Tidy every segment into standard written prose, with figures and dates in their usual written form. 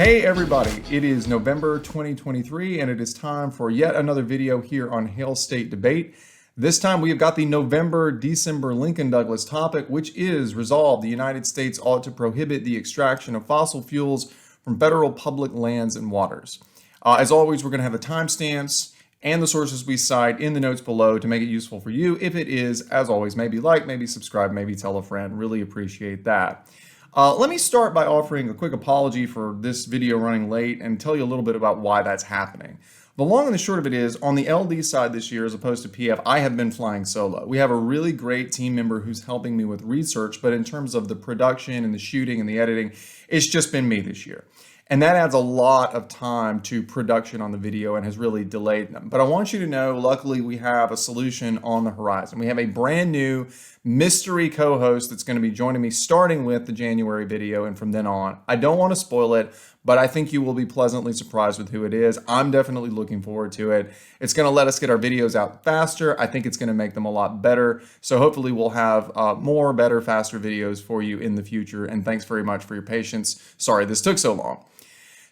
Hey everybody, it is November 2023 and it is time for yet another video here on Hail State Debate. This time we have got the November-December Lincoln-Douglas topic, which is resolved. The United States ought to prohibit the extraction of fossil fuels from federal public lands and waters. As always, we're going to have the timestamps and the sources we cite in the notes below to make it useful for you. If it is, as always, maybe like, maybe subscribe, maybe tell a friend. Really appreciate that. Let me start by offering a quick apology for this video running late and tell you a little bit about why that's happening. The long and the short of it is, on the LD side this year as opposed to PF, I have been flying solo. We have a really great team member who's helping me with research, but in terms of the production and the shooting and the editing, it's just been me this year. And that adds a lot of time to production on the video and has really delayed them. But I want you to know, luckily, we have a solution on the horizon. We have a brand new mystery co-host that's going to be joining me starting with the January video and from then on. I don't want to spoil it, but I think you will be pleasantly surprised with who it is. I'm definitely looking forward to it. It's going to let us get our videos out faster. I think it's going to make them a lot better. So hopefully we'll have more, better, faster videos for you in the future. And thanks very much for your patience. Sorry this took so long.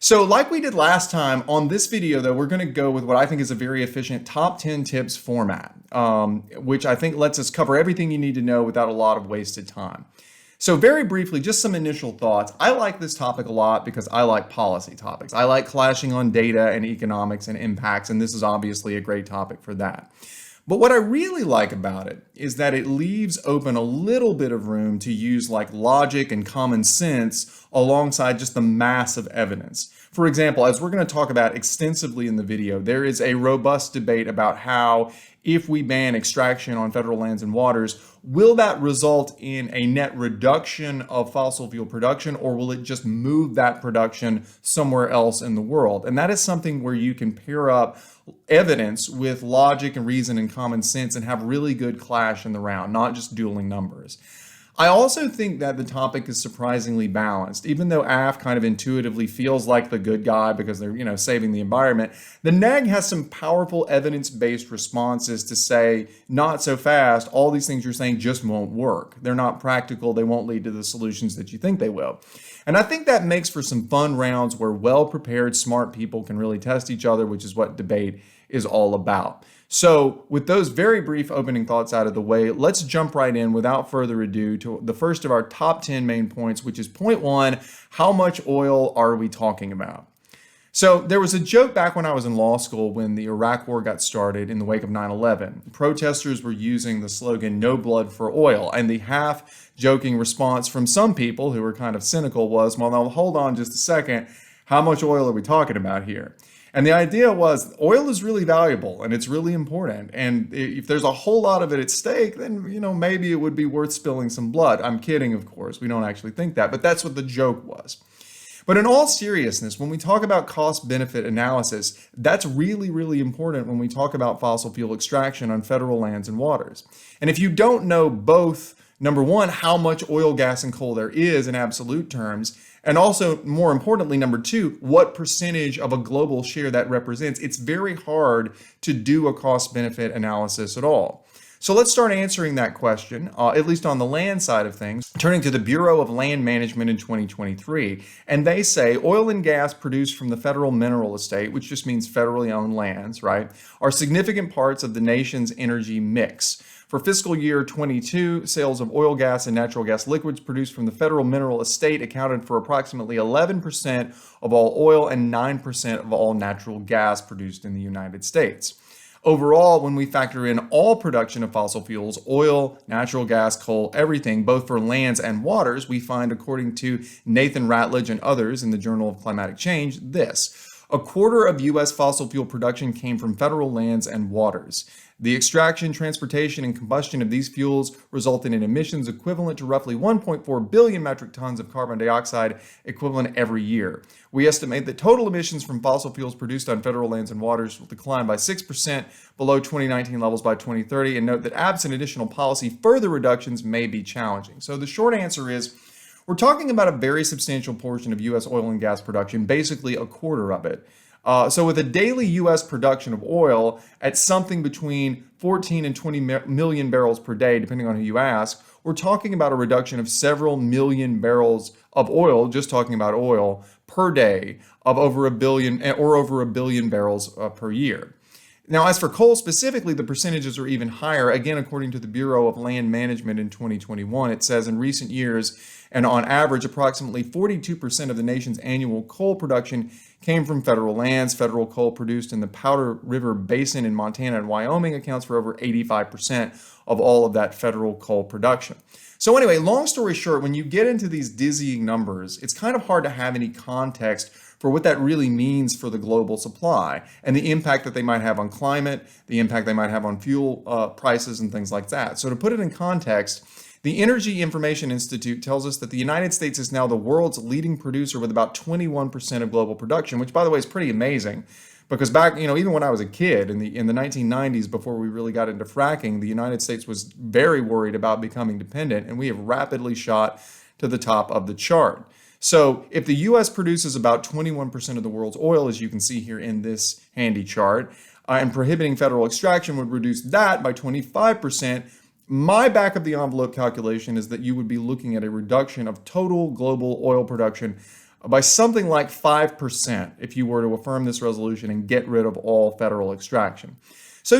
So like we did last time, on this video, though, we're going to go with what I think is a very efficient top 10 tips format, which I think lets us cover everything you need to know without a lot of wasted time. So very briefly, just some initial thoughts. I like this topic a lot because I like policy topics. I like clashing on data and economics and impacts, and this is obviously a great topic for that. But what I really like about it is that it leaves open a little bit of room to use like logic and common sense alongside just the mass of evidence. For example, as we're going to talk about extensively in the video, there is a robust debate about how if we ban extraction on federal lands and waters, will that result in a net reduction of fossil fuel production, or will it just move that production somewhere else in the world? And that is something where you can pair up evidence with logic and reason and common sense and have really good clash in the round, not just dueling numbers. I also think that the topic is surprisingly balanced. Even though AF kind of intuitively feels like the good guy because they're, saving the environment, the NAG has some powerful evidence-based responses to say, not so fast, all these things you're saying just won't work. They're not practical, they won't lead to the solutions that you think they will. And I think that makes for some fun rounds where well-prepared, smart people can really test each other, which is what debate is all about. So with those very brief opening thoughts out of the way, let's jump right in without further ado to the first of our top 10 main points, which is point one: how much oil are we talking about? So there was a joke back when I was in law school when the Iraq War got started in the wake of 9/11. Protesters were using the slogan, "No blood for oil." And the half-joking response from some people who were kind of cynical was, well, now hold on just a second. How much oil are we talking about here? And the idea was oil is really valuable and it's really important. And if there's a whole lot of it at stake, then, maybe it would be worth spilling some blood. I'm kidding, of course. We don't actually think that, but that's what the joke was. But in all seriousness, when we talk about cost-benefit analysis, that's really, really important when we talk about fossil fuel extraction on federal lands and waters. And if you don't know both, number one, how much oil, gas, and coal there is in absolute terms, and also, more importantly, number two, what percentage of a global share that represents, it's very hard to do a cost-benefit analysis at all. So let's start answering that question, at least on the land side of things, turning to the Bureau of Land Management in 2023. And they say oil and gas produced from the federal mineral estate, which just means federally owned lands, right, are significant parts of the nation's energy mix. For fiscal year 22, sales of oil, gas, and natural gas liquids produced from the federal mineral estate accounted for approximately 11% of all oil and 9% of all natural gas produced in the United States. Overall, when we factor in all production of fossil fuels, oil, natural gas, coal, everything, both for lands and waters, we find, according to Nathan Ratledge and others in the Journal of Climatic Change, this: a quarter of U.S. fossil fuel production came from federal lands and waters. The extraction, transportation, and combustion of these fuels resulted in emissions equivalent to roughly 1.4 billion metric tons of carbon dioxide equivalent every year. We estimate that total emissions from fossil fuels produced on federal lands and waters will decline by 6% below 2019 levels by 2030, and note that absent additional policy, further reductions may be challenging. So the short answer is, we're talking about a very substantial portion of U.S. oil and gas production, basically a quarter of it. So with a daily U.S. production of oil at something between 14 and 20 million barrels per day, depending on who you ask, we're talking about a reduction of several million barrels of oil, just talking about oil, per day of over a billion barrels per year. Now, as for coal specifically, the percentages are even higher. Again, according to the Bureau of Land Management in 2021, it says in recent years, and on average, approximately 42% of the nation's annual coal production came from federal lands. Federal coal produced in the Powder River Basin in Montana and Wyoming accounts for over 85% of all of that federal coal production. So anyway, long story short, when you get into these dizzying numbers, it's kind of hard to have any context for what that really means for the global supply and the impact that they might have on climate, the impact they might have on fuel prices and things like that. So to put it in context, the Energy Information Institute tells us that the United States is now the world's leading producer with about 21% of global production, which by the way is pretty amazing. Because back, even when I was a kid in the 1990s, before we really got into fracking, the United States was very worried about becoming dependent, and we have rapidly shot to the top of the chart. So if the U.S. produces about 21% of the world's oil, as you can see here in this handy chart, and prohibiting federal extraction would reduce that by 25%, my back of the envelope calculation is that you would be looking at a reduction of total global oil production by something like 5% if you were to affirm this resolution and get rid of all federal extraction. So,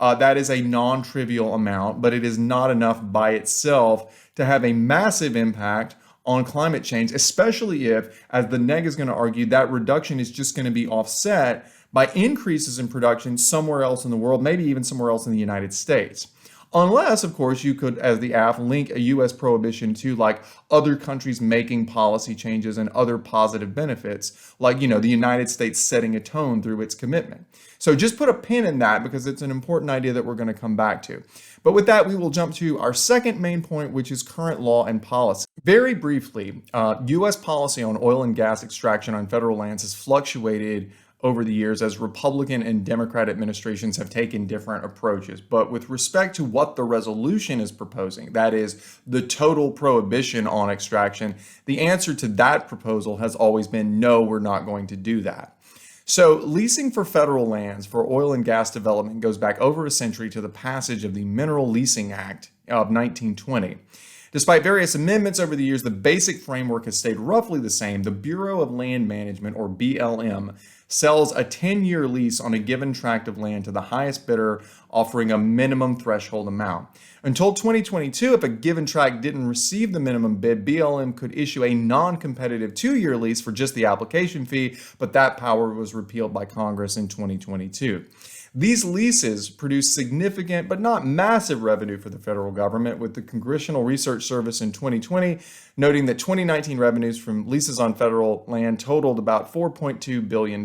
that is a non-trivial amount, but it is not enough by itself to have a massive impact on climate change, especially if, as the NEG is going to argue, that reduction is just going to be offset by increases in production somewhere else in the world, maybe even somewhere else in the United States. Unless, of course, you could, as the AF, link a U.S. prohibition to like other countries making policy changes and other positive benefits, like, the United States setting a tone through its commitment. So just put a pin in that because it's an important idea that we're going to come back to. But with that, we will jump to our second main point, which is current law and policy. Very briefly, U.S. policy on oil and gas extraction on federal lands has fluctuated over the years as Republican and Democrat administrations have taken different approaches. But with respect to what the resolution is proposing, that is the total prohibition on extraction, the answer to that proposal has always been no, we're not going to do that. So leasing for federal lands for oil and gas development goes back over a century to the passage of the Mineral Leasing Act of 1920. Despite various amendments over the years, the basic framework has stayed roughly the same. The Bureau of Land Management, or BLM, sells a 10-year lease on a given tract of land to the highest bidder, offering a minimum threshold amount. Until 2022, if a given tract didn't receive the minimum bid, BLM could issue a non-competitive 2-year lease for just the application fee, but that power was repealed by Congress in 2022. These leases produce significant but not massive revenue for the federal government, with the Congressional Research Service in 2020 noting that 2019 revenues from leases on federal land totaled about $4.2 billion.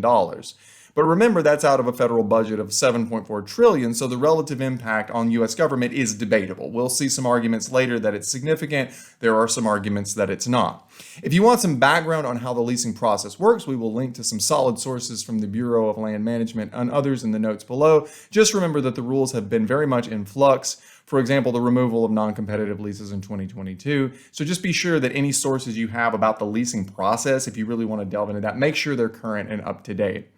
But remember, that's out of a federal budget of $7.4 trillion, so the relative impact on U.S. government is debatable. We'll see some arguments later that it's significant. There are some arguments that it's not. If you want some background on how the leasing process works, we will link to some solid sources from the Bureau of Land Management and others in the notes below. Just remember that the rules have been very much in flux. For example, the removal of non-competitive leases in 2022. So just be sure that any sources you have about the leasing process, if you really want to delve into that, make sure they're current and up to date.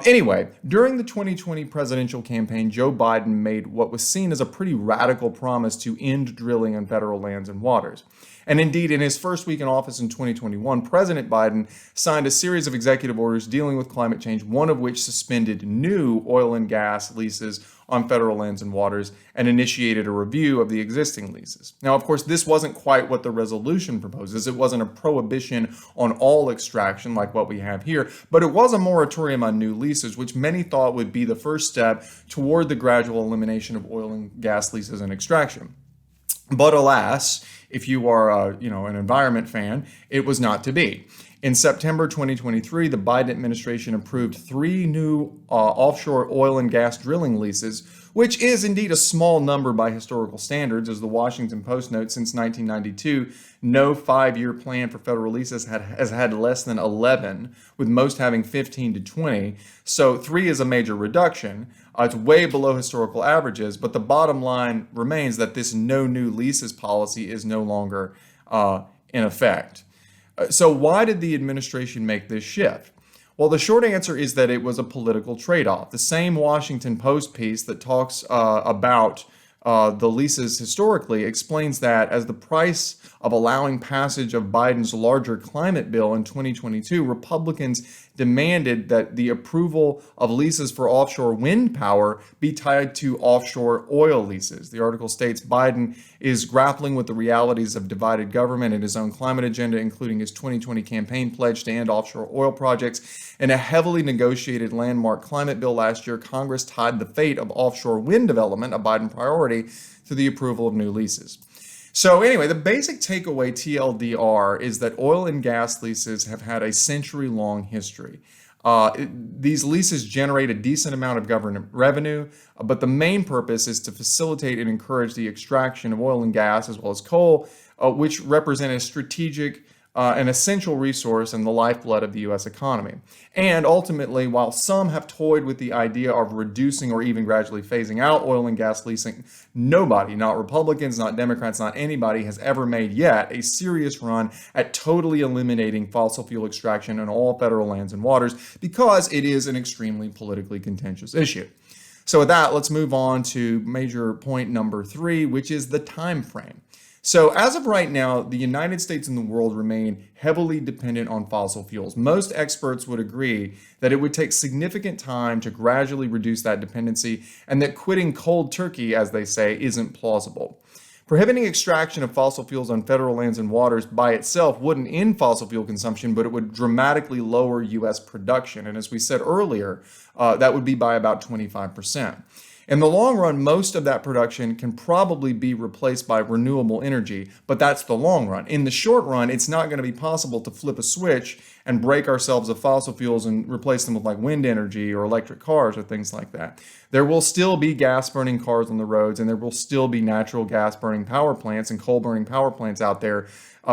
Anyway, during the 2020 presidential campaign, Joe Biden made what was seen as a pretty radical promise to end drilling on federal lands and waters. And indeed, in his first week in office in 2021, President Biden signed a series of executive orders dealing with climate change, one of which suspended new oil and gas leases on federal lands and waters and initiated a review of the existing leases. Now, of course, this wasn't quite what the resolution proposes. It wasn't a prohibition on all extraction like what we have here, but it was a moratorium on new leases, which many thought would be the first step toward the gradual elimination of oil and gas leases and extraction. But alas, if you are an environment fan, it was not to be. In September 2023, the Biden administration approved 3 new offshore oil and gas drilling leases, which is indeed a small number by historical standards. As the Washington Post notes, since 1992, no 5-year plan for federal leases has had less than 11, with most having 15 to 20. So 3 is a major reduction. It's way below historical averages, but the bottom line remains that this no new leases policy is no longer in effect. So why did the administration make this shift? Well, the short answer is that it was a political trade-off. The same Washington Post piece that talks about the leases historically, explains that as the price of allowing passage of Biden's larger climate bill in 2022, Republicans demanded that the approval of leases for offshore wind power be tied to offshore oil leases. The article states Biden is grappling with the realities of divided government and his own climate agenda, including his 2020 campaign pledge to end offshore oil projects. In a heavily negotiated landmark climate bill last year, Congress tied the fate of offshore wind development, a Biden priority, to the approval of new leases. So anyway, the basic takeaway TLDR is that oil and gas leases have had a century-long history. These leases generate a decent amount of government revenue, but the main purpose is to facilitate and encourage the extraction of oil and gas as well as coal, which represent a strategic an essential resource and the lifeblood of the U.S. economy. And ultimately, while some have toyed with the idea of reducing or even gradually phasing out oil and gas leasing, nobody, not Republicans, not Democrats, not anybody, has ever made yet a serious run at totally eliminating fossil fuel extraction on all federal lands and waters, because it is an extremely politically contentious issue. So with that, let's move on to major point number 3, which is the time frame. So as of right now, the United States and the world remain heavily dependent on fossil fuels. Most experts would agree that it would take significant time to gradually reduce that dependency, and that quitting cold turkey, as they say, isn't plausible. Prohibiting extraction of fossil fuels on federal lands and waters by itself wouldn't end fossil fuel consumption, but it would dramatically lower U.S. production. And as we said earlier, that would be by about 25%. In the long run, most of that production can probably be replaced by renewable energy, but that's the long run. In the short run, it's not going to be possible to flip a switch and break ourselves of fossil fuels and replace them with like wind energy or electric cars or things like that. There will still be gas-burning cars on the roads, and there will still be natural gas-burning power plants and coal-burning power plants out there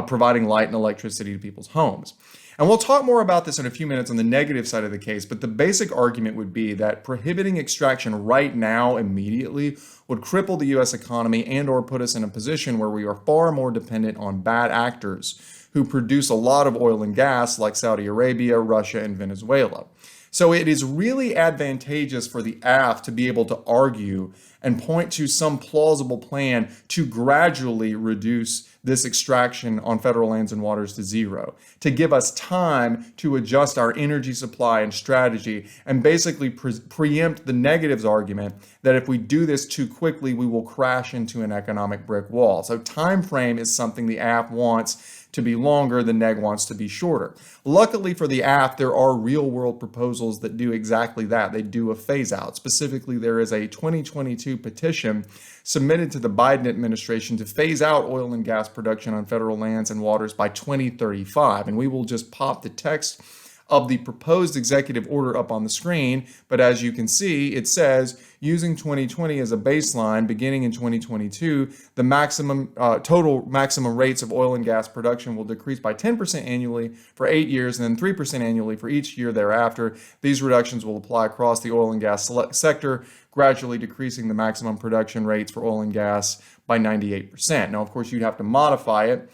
providing light and electricity to people's homes. And we'll talk more about this in a few minutes on the negative side of the case, but the basic argument would be that prohibiting extraction right now immediately would cripple the U.S. economy and or put us in a position where we are far more dependent on bad actors who produce a lot of oil and gas like Saudi Arabia, Russia, and Venezuela. So it is really advantageous for the AF to be able to argue and point to some plausible plan to gradually reduce this extraction on federal lands and waters to zero, to give us time to adjust our energy supply and strategy, and basically preempt the negatives argument that if we do this too quickly, we will crash into an economic brick wall. So time frame is something the AF wants to be longer, the neg wants to be shorter. Luckily for the AF, there are real-world proposals that do exactly that. They do a phase-out. Specifically, there is a 2022 petition submitted to the Biden administration to phase out oil and gas production on federal lands and waters by 2035. And we will just pop the text of the proposed executive order up on the screen. But as you can see, it says, using 2020 as a baseline, beginning in 2022, the maximum total maximum rates of oil and gas production will decrease by 10% annually for 8 years, and then 3% annually for each year thereafter. These reductions will apply across the oil and gas sector, gradually decreasing the maximum production rates for oil and gas by 98%. Now, of course, you'd have to modify it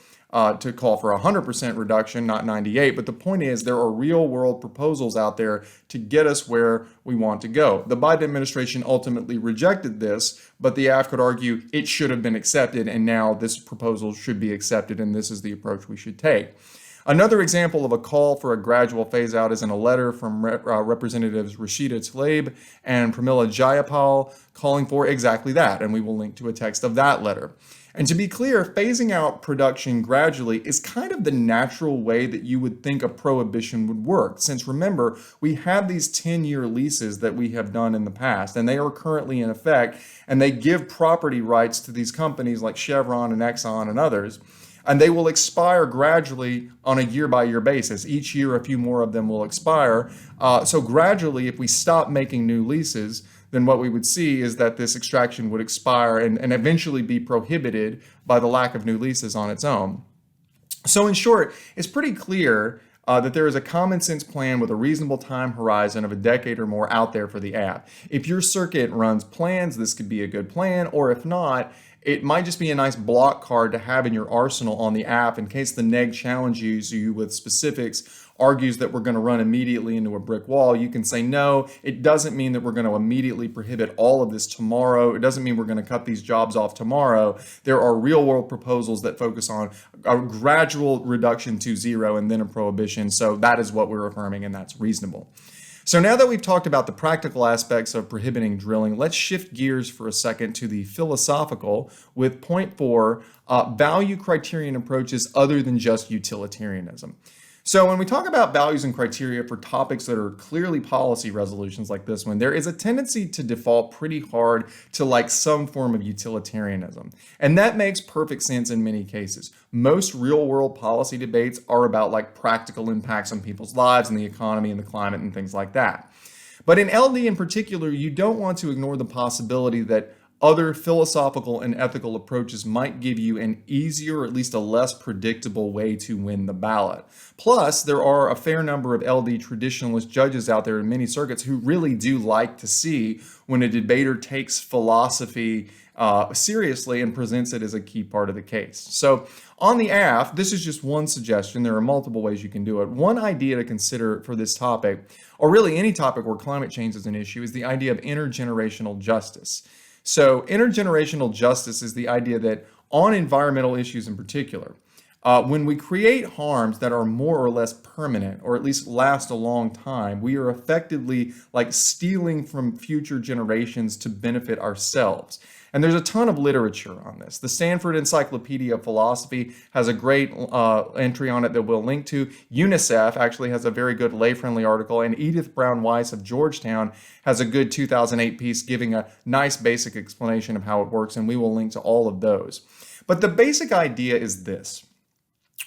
to call for 100% reduction, not 98. But the point is, there are real world proposals out there to get us where we want to go. The Biden administration ultimately rejected this, but the AF could argue it should have been accepted, and now this proposal should be accepted, and this is the approach we should take. Another example of a call for a gradual phase out is in a letter from Representatives Rashida Tlaib and Pramila Jayapal calling for exactly that, and we will link to a text of that letter. And to be clear, phasing out production gradually is kind of the natural way that you would think a prohibition would work. Since remember, we have these 10-year leases that we have done in the past, and they are currently in effect, and they give property rights to these companies like Chevron and Exxon and others. And they will expire gradually on a year-by-year basis. Each year, a few more of them will expire. So gradually, if we stop making new leases, then what we would see is that this extraction would expire and eventually be prohibited by the lack of new leases on its own. So in short, it's pretty clear that there is a common sense plan with a reasonable time horizon of a decade or more out there for the app. If your circuit runs plans, this could be a good plan, or if not, it might just be a nice block card to have in your arsenal on the app in case the neg challenges you with specifics argues that we're going to run immediately into a brick wall, you can say, no, it doesn't mean that we're going to immediately prohibit all of this tomorrow. It doesn't mean we're going to cut these jobs off tomorrow. There are real world proposals that focus on a gradual reduction to zero and then a prohibition. So that is what we're affirming, and that's reasonable. So now that we've talked about the practical aspects of prohibiting drilling, let's shift gears for a second to the philosophical with point 4, value criterion approaches other than just utilitarianism. So when we talk about values and criteria for topics that are clearly policy resolutions like this one, there is a tendency to default pretty hard to like some form of utilitarianism. And that makes perfect sense in many cases. Most real world policy debates are about like practical impacts on people's lives and the economy and the climate and things like that. But in LD in particular, you don't want to ignore the possibility that other philosophical and ethical approaches might give you an easier, or at least a less predictable way to win the ballot. Plus, there are a fair number of LD traditionalist judges out there in many circuits who really do like to see when a debater takes philosophy seriously and presents it as a key part of the case. So on the aft, this is just one suggestion. There are multiple ways you can do it. One idea to consider for this topic, or really any topic where climate change is an issue, is the idea of intergenerational justice. So intergenerational justice is the idea that on environmental issues in particular, when we create harms that are more or less permanent, or at least last a long time, we are effectively like stealing from future generations to benefit ourselves. And there's a ton of literature on this. The Stanford Encyclopedia of Philosophy has a great entry on it that we'll link to. UNICEF actually has a very good lay-friendly article, and Edith Brown Weiss of Georgetown has a good 2008 piece giving a nice basic explanation of how it works, and we will link to all of those. But the basic idea is this.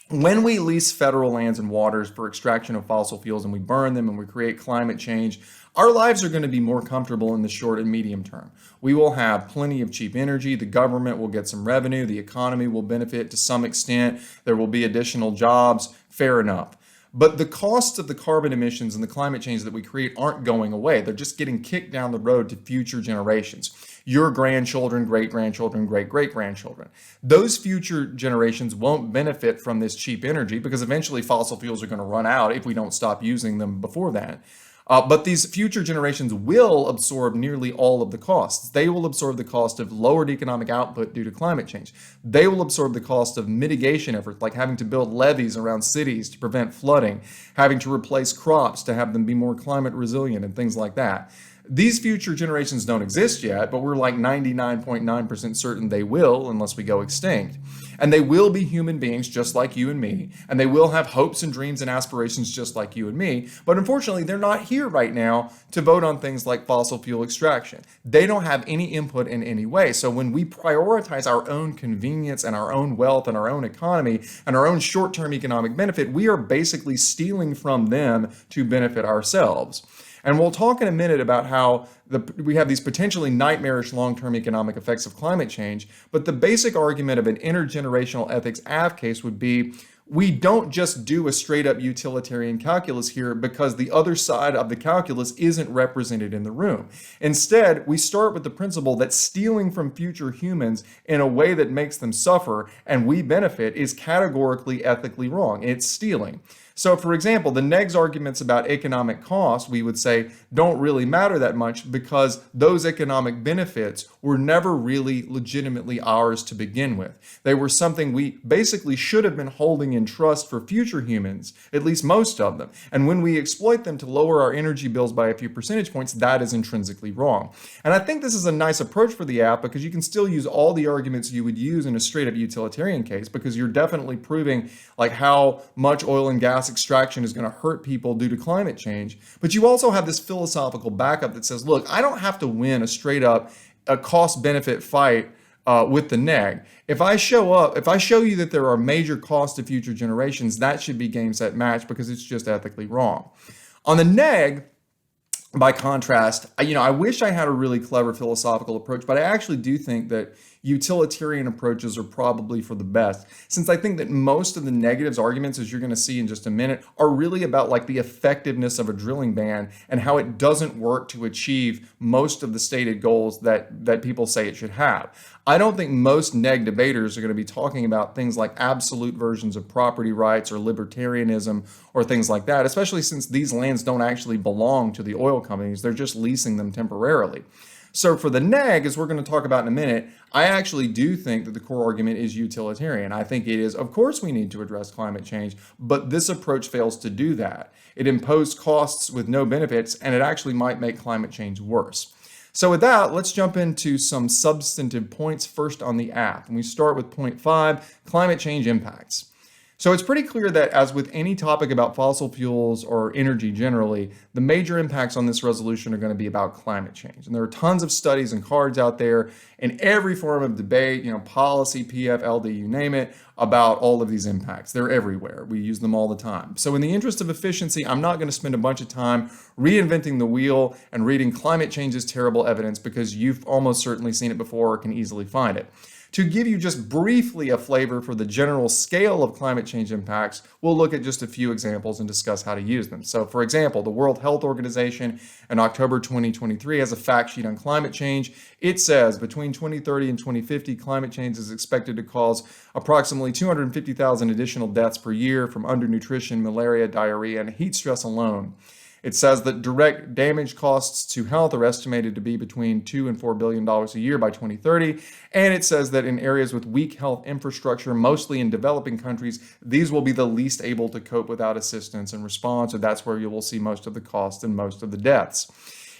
When we lease federal lands and waters for extraction of fossil fuels and we burn them and we create climate change, our lives are going to be more comfortable in the short and medium term. We will have plenty of cheap energy, the government will get some revenue, the economy will benefit to some extent, there will be additional jobs, fair enough. But the costs of the carbon emissions and the climate change that we create aren't going away. They're just getting kicked down the road to future generations. Your grandchildren, great-grandchildren, great-great-grandchildren. Those future generations won't benefit from this cheap energy because eventually fossil fuels are going to run out if we don't stop using them before that. But these future generations will absorb nearly all of the costs. They will absorb the cost of lowered economic output due to climate change. They will absorb the cost of mitigation efforts, like having to build levees around cities to prevent flooding, having to replace crops to have them be more climate resilient and things like that. These future generations don't exist yet, but we're like 99.9% certain they will unless we go extinct. And they will be human beings just like you and me, and they will have hopes and dreams and aspirations just like you and me, but unfortunately they're not here right now to vote on things like fossil fuel extraction. They don't have any input in any way. So when we prioritize our own convenience and our own wealth and our own economy and our own short-term economic benefit, we are basically stealing from them to benefit ourselves. And we'll talk in a minute about how we have these potentially nightmarish long-term economic effects of climate change, but the basic argument of an intergenerational ethics AV case would be, we don't just do a straight-up utilitarian calculus here because the other side of the calculus isn't represented in the room. Instead, we start with the principle that stealing from future humans in a way that makes them suffer and we benefit is categorically ethically wrong. It's stealing. So, for example, the negs arguments about economic cost, we would say, don't really matter that much because those economic benefits were never really legitimately ours to begin with. They were something we basically should have been holding in trust for future humans, at least most of them. And when we exploit them to lower our energy bills by a few percentage points, that is intrinsically wrong. And I think this is a nice approach for the app because you can still use all the arguments you would use in a straight-up utilitarian case because you're definitely proving like how much oil and gas extraction is going to hurt people due to climate change. But you also have this philosophical backup that says, look, I don't have to win a straight up a cost benefit fight with the neg. If I show you that there are major costs to future generations, that should be game, set, match because it's just ethically wrong. On the neg, by contrast, I wish I had a really clever philosophical approach, but I actually do think that utilitarian approaches are probably for the best, since I think that most of the negatives arguments, as you're going to see in just a minute, are really about like the effectiveness of a drilling ban and how it doesn't work to achieve most of the stated goals that people say it should have. I don't think most neg debaters are going to be talking about things like absolute versions of property rights or libertarianism or things like that, especially since these lands don't actually belong to the oil companies. They're just leasing them temporarily. So for the neg, as we're going to talk about in a minute, I actually do think that the core argument is utilitarian. I think it is, of course, we need to address climate change, but this approach fails to do that. It imposed costs with no benefits, and it actually might make climate change worse. So with that, let's jump into some substantive points first on the app. And we start with point 5, climate change impacts. So it's pretty clear that, as with any topic about fossil fuels or energy generally, the major impacts on this resolution are going to be about climate change. And there are tons of studies and cards out there in every form of debate, policy, PF, LD, you name it, about all of these impacts. They're everywhere. We use them all the time. So in the interest of efficiency, I'm not going to spend a bunch of time reinventing the wheel and reading climate change is terrible evidence, because you've almost certainly seen it before or can easily find it. To give you just briefly a flavor for the general scale of climate change impacts, we'll look at just a few examples and discuss how to use them. So, for example, the World Health Organization in October 2023 has a fact sheet on climate change. It says between 2030 and 2050, climate change is expected to cause approximately 250,000 additional deaths per year from undernutrition, malaria, diarrhea, and heat stress alone. It says that direct damage costs to health are estimated to be between $2 and $4 billion a year by 2030. And it says that in areas with weak health infrastructure, mostly in developing countries, these will be the least able to cope without assistance and response. So that's where you will see most of the costs and most of the deaths.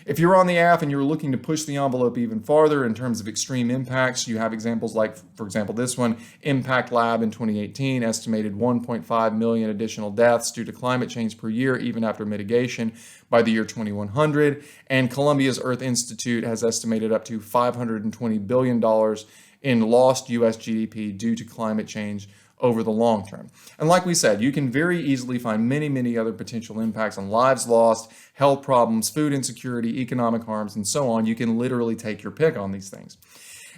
If you're on the app and you're looking to push the envelope even farther in terms of extreme impacts, you have examples like, for example, this one, Impact Lab in 2018 estimated 1.5 million additional deaths due to climate change per year, even after mitigation by the year 2100. And Columbia's Earth Institute has estimated up to $520 billion in lost U.S. GDP due to climate change over the long term. And like we said, you can very easily find many, many other potential impacts on lives lost, health problems, food insecurity, economic harms, and so on. You can literally take your pick on these things.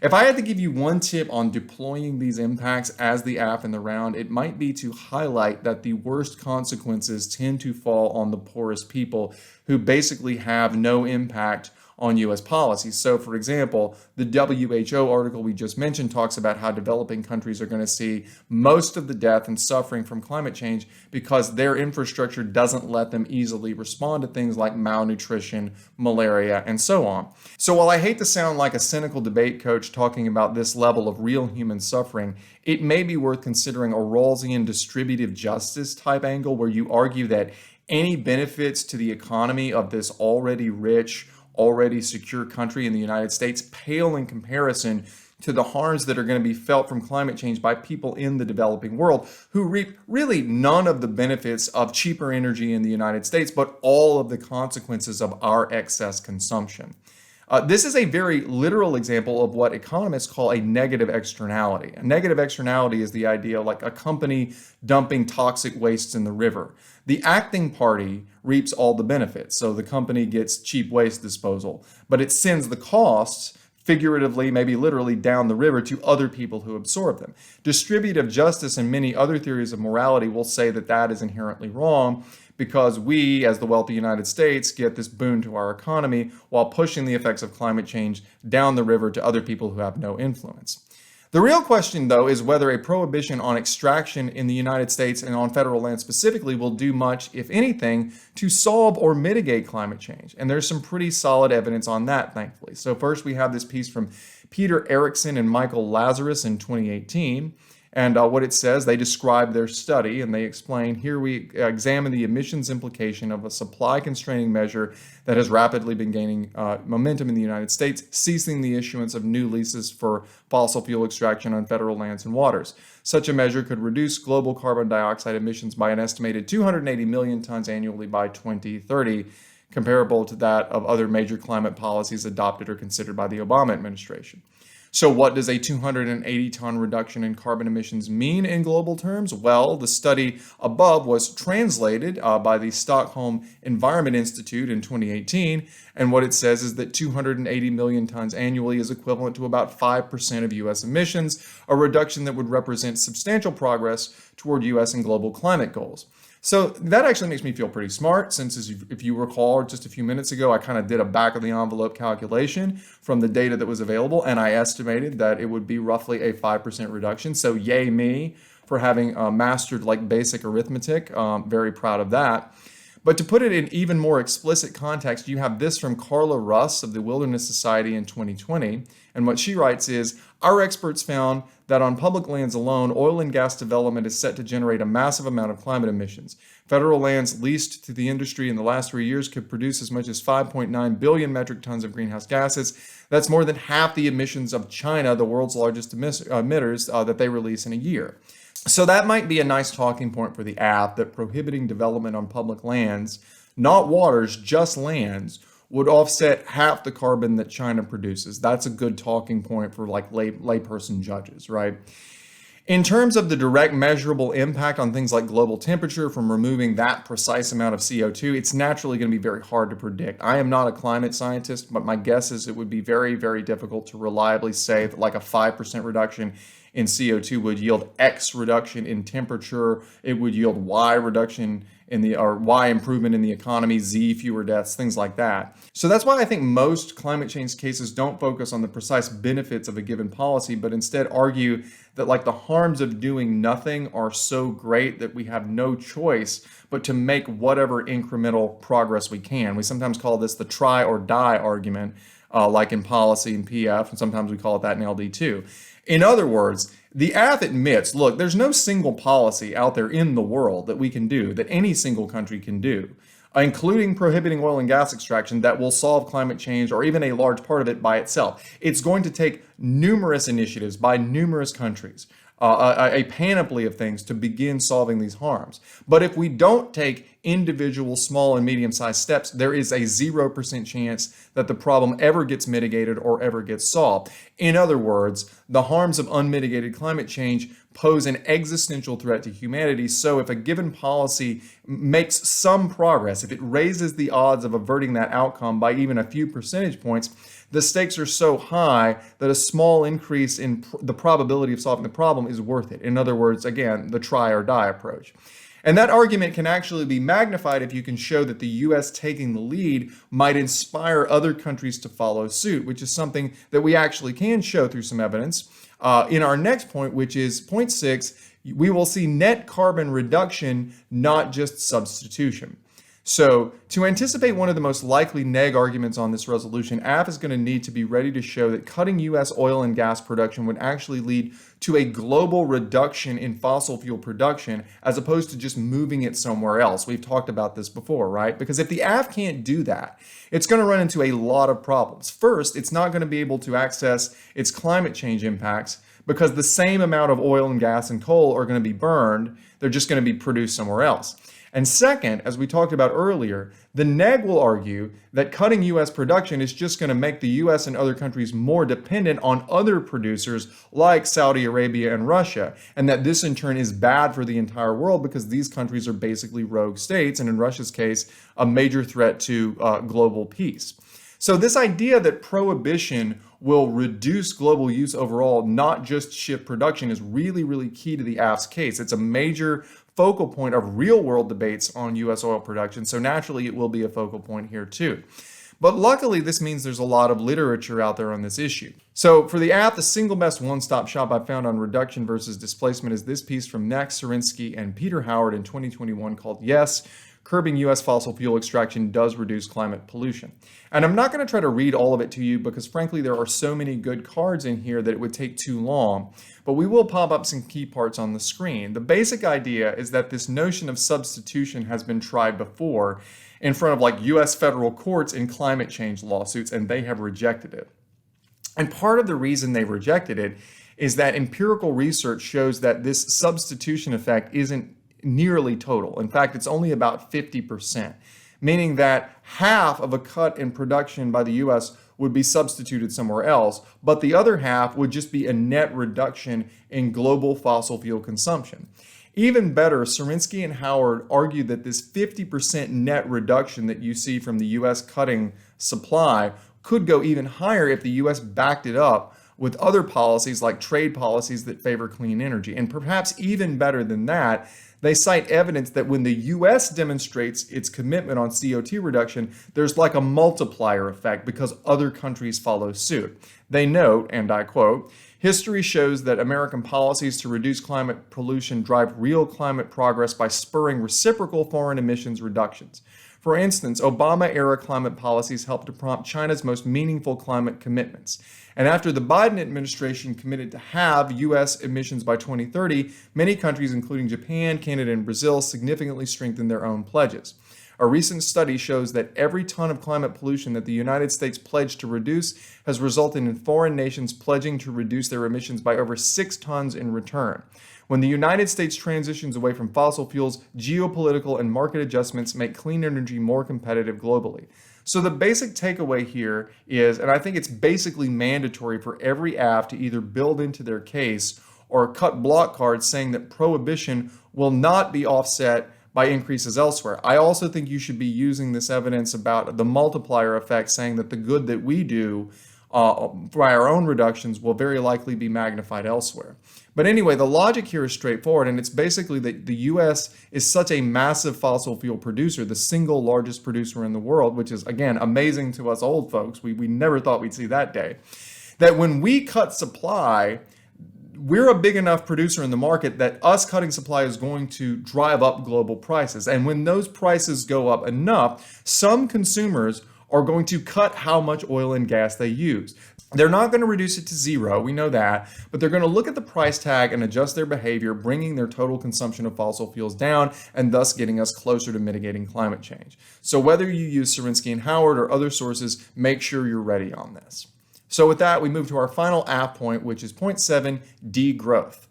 If I had to give you one tip on deploying these impacts as the app in the round, it might be to highlight that the worst consequences tend to fall on the poorest people who basically have no impact on U.S. policy. So, for example, the WHO article we just mentioned talks about how developing countries are going to see most of the death and suffering from climate change because their infrastructure doesn't let them easily respond to things like malnutrition, malaria, and so on. So while I hate to sound like a cynical debate coach talking about this level of real human suffering, it may be worth considering a Rawlsian distributive justice type angle where you argue that any benefits to the economy of this already rich, already secure country in the United States pale in comparison to the harms that are going to be felt from climate change by people in the developing world who reap really none of the benefits of cheaper energy in the United States, but all of the consequences of our excess consumption. This is a very literal example of what economists call a negative externality. A negative externality is the idea like a company dumping toxic wastes in the river. The acting party reaps all the benefits, so the company gets cheap waste disposal, but it sends the costs, figuratively, maybe literally, down the river to other people who absorb them. Distributive justice and many other theories of morality will say that that is inherently wrong because we, as the wealthy United States, get this boon to our economy while pushing the effects of climate change down the river to other people who have no influence. The real question, though, is whether a prohibition on extraction in the United States and on federal land specifically will do much, if anything, to solve or mitigate climate change. And there's some pretty solid evidence on that, thankfully. So first, we have this piece from Peter Erickson and Michael Lazarus in 2018. And what it says, they describe their study and they explain, here we examine the emissions implication of a supply constraining measure that has rapidly been gaining momentum in the United States, ceasing the issuance of new leases for fossil fuel extraction on federal lands and waters. Such a measure could reduce global carbon dioxide emissions by an estimated 280 million tons annually by 2030, comparable to that of other major climate policies adopted or considered by the Obama administration. So what does a 280-ton reduction in carbon emissions mean in global terms? Well, the study above was translated by the Stockholm Environment Institute in 2018, and what it says is that 280 million tons annually is equivalent to about 5% of U.S. emissions, a reduction that would represent substantial progress toward U.S. and global climate goals. So that actually makes me feel pretty smart, since if you recall just a few minutes ago, I kind of did a back of the envelope calculation from the data that was available, and I estimated that it would be roughly a 5% reduction. So yay me for having mastered like basic arithmetic. Very proud of that. But to put it in even more explicit context, you have this from Carla Russ of the Wilderness Society in 2020. And what she writes is, our experts found that on public lands alone, oil and gas development is set to generate a massive amount of climate emissions. Federal lands leased to the industry in the last 3 years could produce as much as 5.9 billion metric tons of greenhouse gases. That's more than half the emissions of China, the world's largest emitters, that they release in a year. So that might be a nice talking point for the app, that prohibiting development on public lands, not waters, just lands, would offset half the carbon that China produces. That's a good talking point for like layperson judges, right? In terms of the direct measurable impact on things like global temperature from removing that precise amount of CO2, it's naturally going to be very hard to predict. I am not a climate scientist, but my guess is it would be very, very difficult to reliably say that like a 5% reduction in CO2 would yield X reduction in temperature. It would yield Y reduction or Y improvement in the economy, Z fewer deaths, things like that. So that's why I think most climate change cases don't focus on the precise benefits of a given policy, but instead argue that like the harms of doing nothing are so great that we have no choice but to make whatever incremental progress we can. We sometimes call this the try or die argument, like in policy and PF, and sometimes we call it that in LD too. In other words, the AF admits, look, there's no single policy out there in the world that we can do, that any single country can do, including prohibiting oil and gas extraction, that will solve climate change or even a large part of it by itself. It's going to take numerous initiatives by numerous countries, a panoply of things to begin solving these harms. But if we don't take individual small and medium-sized steps, there is a 0% chance that the problem ever gets mitigated or ever gets solved. In other words, the harms of unmitigated climate change pose an existential threat to humanity. So if a given policy makes some progress, if it raises the odds of averting that outcome by even a few percentage points, the stakes are so high that a small increase in the probability of solving the problem is worth it. In other words, again, the try or die approach. And that argument can actually be magnified if you can show that the U.S. taking the lead might inspire other countries to follow suit, which is something that we actually can show through some evidence. In our next point, which is point 6, we will see net carbon reduction, not just substitution. So to anticipate one of the most likely neg arguments on this resolution, AF is going to need to be ready to show that cutting U.S. oil and gas production would actually lead to a global reduction in fossil fuel production, as opposed to just moving it somewhere else. We've talked about this before, right? Because if the AF can't do that, it's going to run into a lot of problems. First, it's not going to be able to access its climate change impacts, because the same amount of oil and gas and coal are going to be burned. They're just going to be produced somewhere else. And second, as we talked about earlier, the neg will argue that cutting U.S. production is just going to make the U.S. and other countries more dependent on other producers like Saudi Arabia and Russia, and that this in turn is bad for the entire world because these countries are basically rogue states, and in Russia's case, a major threat to global peace. So this idea that prohibition will reduce global use overall, not just shift production, is really, really key to the AF's case. It's a major focal point of real-world debates on U.S. oil production, so naturally it will be a focal point here too. But luckily, this means there's a lot of literature out there on this issue. So for the app, the single best one-stop shop I found on reduction versus displacement is this piece from Nick Sarinsky and Peter Howard in 2021 called Yes, Curbing U.S. Fossil Fuel Extraction Does Reduce Climate Pollution. And I'm not going to try to read all of it to you because frankly there are so many good cards in here that it would take too long, but we will pop up some key parts on the screen. The basic idea is that this notion of substitution has been tried before in front of like U.S. federal courts in climate change lawsuits, and they have rejected it. And part of the reason they rejected it is that empirical research shows that this substitution effect isn't nearly total. In fact, it's only about 50%, meaning that half of a cut in production by the U.S. would be substituted somewhere else, but the other half would just be a net reduction in global fossil fuel consumption. Even better, Sarinsky and Howard argued that this 50% net reduction that you see from the U.S. cutting supply could go even higher if the U.S. backed it up with other policies like trade policies that favor clean energy. And perhaps even better than that, they cite evidence that when the U.S. demonstrates its commitment on CO2 reduction, there's like a multiplier effect because other countries follow suit. They note, and I quote, "History shows that American policies to reduce climate pollution drive real climate progress by spurring reciprocal foreign emissions reductions. For instance, Obama-era climate policies helped to prompt China's most meaningful climate commitments. And after the Biden administration committed to halve U.S. emissions by 2030, many countries, including Japan, Canada, and Brazil, significantly strengthened their own pledges. A recent study shows that every ton of climate pollution that the United States pledged to reduce has resulted in foreign nations pledging to reduce their emissions by over 6 tons in return. When the United States transitions away from fossil fuels, geopolitical and market adjustments make clean energy more competitive globally." So the basic takeaway here is, and I think it's basically mandatory for every AF to either build into their case or cut block cards saying that prohibition will not be offset by increases elsewhere. I also think you should be using this evidence about the multiplier effect, saying that the good that we do by our own reductions will very likely be magnified elsewhere. But anyway, the logic here is straightforward, and it's basically that the U.S. is such a massive fossil fuel producer, the single largest producer in the world, which is, again, amazing to us old folks. We never thought we'd see that day. That when we cut supply, we're a big enough producer in the market that us cutting supply is going to drive up global prices. And when those prices go up enough, some consumers are going to cut how much oil and gas they use. They're not going to reduce it to zero, we know that, but they're going to look at the price tag and adjust their behavior, bringing their total consumption of fossil fuels down and thus getting us closer to mitigating climate change. So whether you use Sarinsky and Howard or other sources, make sure you're ready on this. So with that, we move to our final AF point, which is point 7, degrowth.